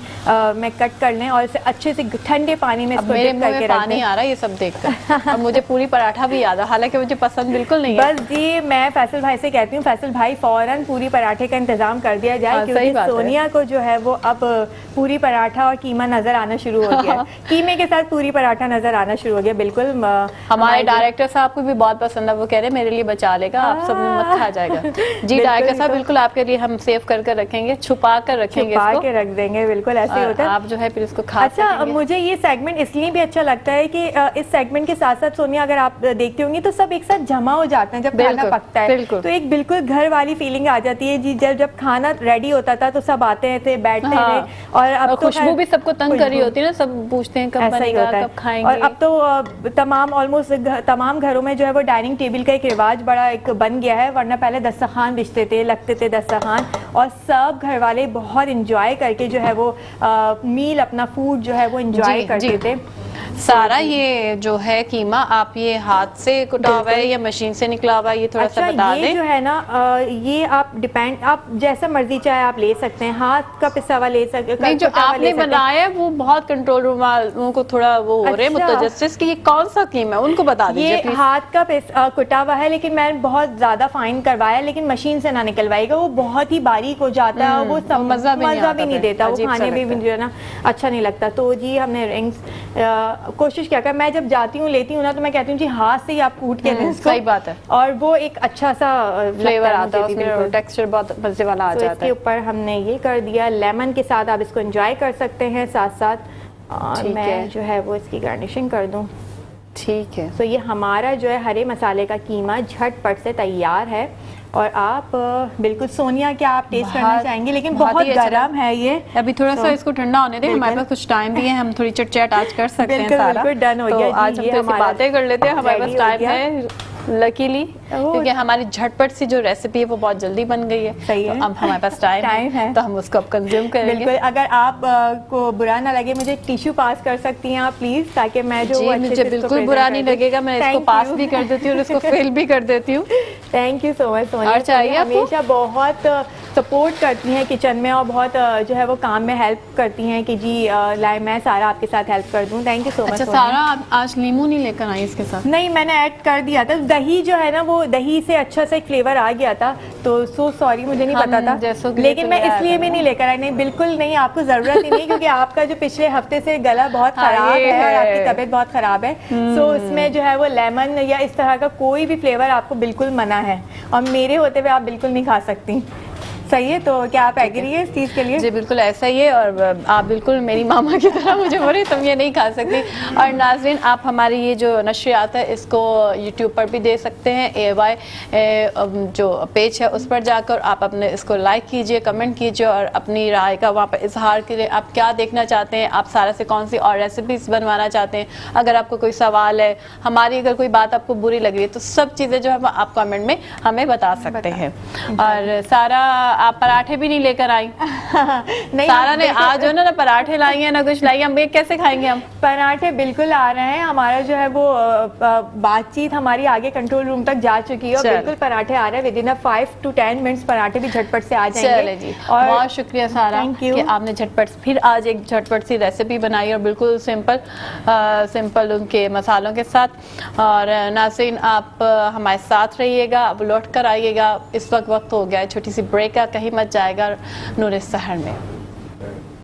میں کٹ کر لیں, اور اسے اچھے سے ٹھنڈے پانی میں اس کو ڈپ کر کے رکھ دیں.
پانی آ رہا ہے یہ سب دیکھ کر, اور مجھے پوری پراٹھا بھی یاد ہے, حالانکہ مجھے پسند بالکل نہیں ہے.
بس جی میں فیصل بھائی سے کہتی ہوں, فیصل بھائی فوراً پوری پراٹھے کا انتظام کر دیا جائے, کیونکہ سونیا کو جو ہے وہ اب پوری پراٹھا اور قیمہ نظر آنا شروع ہو گیا. قیمے کے ساتھ پوری پراٹھا نظر آنا شروع ہو گیا. بالکل
ہمارے ڈائریکٹر صاحب کو بھی بہت پسند ہے, وہ کہہ رہے میرے لیے بچا لے گا, آپ سب نے مت کھا جائے گا. جی ڈائریکٹر صاحب بالکل آپ کے لیے ہم سیو کر رکھیں گے, چھپا کر رکھیں گے,
چھپا کے رکھ دیں گے. بالکل ایسے ہی ہوتا ہے,
آپ جو ہے پھر اس کو کھا سکیں گے.
اچھا مجھے یہ سیگمنٹ اس لیے بھی اچھا لگتا ہے کہ اس سیگمنٹ کے ساتھ ساتھ سونیا اگر آپ دیکھتے ہوں گے تو سب ایک ساتھ جمع ہو جاتے ہیں جب کھانا پکتا ہے, تو ایک بالکل گھر والی فیلنگ آ جاتی ہے جی. جب کھانا ریڈی ہوتا تھا تو سب آتے تھے, بیٹھتے تھے, اور اب
خوشبو بھی سب کو تنگ کری ہوتی ہے نا, سب پوچھتے ہیں کب بنے گا, کب کھائیں گے.
اور اب تو تمام آلموسٹ تمام گھروں میں جو ہے وہ ڈائننگ ٹیبل کا ایک رواج بڑا ایک بن گیا ہے, ورنہ پہلے دسترخوان بچھتے تھے, لگتے تھے دسترخوان, اور سب گھر والے بہت انجوائے کر کے جو ہے وہ میل اپنا فوڈ جو ہے وہ انجوائے کرتے تھے.
سارا یہ جو ہے قیمہ آپ یہ ہاتھ سے کٹا ہوا ہے یا مشین سے نکلا ہوا ہے, یہ تھوڑا سا بتا دیں.
یہ جو ہے نا یہ آپ ڈیپینڈ, آپ جیسا مرضی چاہے آپ لے سکتے ہیں, ہاتھ کا پسا ہوا لے سکتے ہیں.
جو آپ نے بنایا ہے وہ بہت کنٹرول روم والوں کو تھوڑا وہ ہو رہے ہیں متجسس کہ یہ کون سا قیمہ ہے, ان کو بتا دیجیے.
یہ ہاتھ کا کٹا ہوا ہے, لیکن میں بہت زیادہ فائن کروایا, لیکن مشین سے نہ نکلوائے گا, وہ بہت ہی باریک ہو جاتا ہے, وہ مزہ بھی نہیں دیتا, وہ کھانے میں بھی جو ہے نا اچھا نہیں لگتا. تو جی ہم نے رنگس کوشش کیا کر, میں جب جاتی ہوں لیتی ہوں نا تو میں کہتی ہوں جی ہاتھ سے ہی آپ کوٹ کے دیں.
صحیح بات ہے,
اور وہ ایک اچھا سا
فلیور آتا ہے, اس میں ٹیکسچر بہت مزے والا آ جاتا ہے.
اس کے اوپر ہم نے یہ کر دیا, لیمن کے ساتھ آپ اس کو انجوائے کر سکتے ہیں ساتھ ساتھ. اور میں جو ہے وہ اس کی گارنشنگ کر دوں.
ٹھیک ہے,
تو یہ ہمارا جو ہے ہرے مسالے کا قیمہ جھٹ پٹ سے تیار ہے. اور آپ بالکل سونیا کیا آپ ٹیسٹ کرنا چاہیں گے, لیکن بہت گرم ہے یہ,
ابھی تھوڑا سا اس کو ٹھنڈا ہونے دیں, ہمارے پاس کچھ ٹائم بھی ہے, ہم تھوڑی چٹ چٹ آج کر سکتے ہیں.
بالکل ڈن ہو گیا.
آج ہم تو باتیں کر لیتے ہیں, ہمارے پاس ٹائم ہے لکیلی, کیونکہ ہماری جھٹ پٹ سی جو ریسیپی ہے وہ بہت جلدی بن گئی ہے.
صحیح ہے,
اب ہمارے پاس ٹائم ہے تو ہم اس کو اب کنزیوم کریں گے.
بالکل, اگر آپ کو برا نہ لگے مجھے ٹیشو پاس کر سکتی ہیں آپ پلیز, تاکہ میں جو
مجھے بالکل برا نہیں لگے گا, میں اس کو پاس بھی کر دیتی ہوں اور اس کو فیل بھی کر دیتی ہوں.
تھینک یو سو مچ سونیا.
اور چاہیے
ہمیشہ بہت سپورٹ کرتی ہیں کچن میں, اور بہت جو ہے وہ کام میں ہیلپ کرتی ہیں کہ جی لائے میں سارا آپ کے ساتھ ہیلپ کر دوں. تھینک یو سو مچ.
اچھا سارا آج لیمو نہیں لے کر آئی اس کے ساتھ؟
نہیں, میں نے ایڈ کر دیا تھا, دہی جو ہے نا وہ دہی سے اچھا سا ایک فلیور آ گیا تھا, تو سو سوری مجھے نہیں پتا تھا, لیکن میں اس لیے بھی نہیں لے کر آئی. نہیں بالکل نہیں, آپ کو ضرورت ہی نہیں, کیونکہ آپ کا جو پچھلے ہفتے سے گلا بہت خراب ہے اور آپ کی طبیعت بہت خراب ہے, سو اس میں جو ہے وہ لیمن یا اس طرح کا کوئی بھی فلیور آپ کو بالکل منع ہے, اور میرے ہوتے ہوئے آپ بالکل نہیں کھا سکتی. صحیح ہے, تو کیا آپ ایگری ہے اس چیز کے لیے؟
جی بالکل ایسا ہی ہے, اور آپ بالکل میری ماما کی طرح مجھے بولے تم یہ نہیں کھا سکتی. اور ناظرین آپ ہماری یہ جو نشریات ہے اس کو یوٹیوب پر بھی دے سکتے ہیں, AY جو پیج ہے اس پر جا کر آپ اپنے اس کو لائک کیجئے, کمنٹ کیجئے اور اپنی رائے کا وہاں پر اظہار کیجئے. آپ کیا دیکھنا چاہتے ہیں, آپ سارا سے کون سی اور ریسیپیز بنوانا چاہتے ہیں, اگر آپ کو کوئی سوال ہے, ہماری اگر کوئی بات آپ کو بری لگ رہی ہے, تو سب چیزیں جو ہے آپ کمنٹ میں ہمیں بتا سکتے ہیں. اور سارا آپ پراٹھے بھی نہیں لے کر آئی, سارا نے آج جو نا پراٹھے لائی ہیں نہ کچھ لائی, ہم یہ کیسے کھائیں گے؟ ہم
پراٹھے بالکل آ رہے ہیں, ہمارا جو ہے وہ بات چیت ہماری آگے کنٹرول روم تک جا چکی ہے, اور بالکل پراٹھے آ رہے ہیں, ودن 5 to 10 منٹس پراٹھے بھی جھٹپٹ سے آ جائیں گے.
چلے جی, بہت شکریہ سارا کہ آپ نے جھٹپٹ پھر آج ایک جھٹپٹ سی ریسیپی بنائی, اور بالکل سمپل ان کے مسالوں کے ساتھ. اور ناظرین آپ ہمارے ساتھ رہیے گا, اب لوٹ کر آئیے گا. اس وقت ہو گیا ہے چھوٹی سی بریک کا, کہیں مت جائے گا نور السحر میں.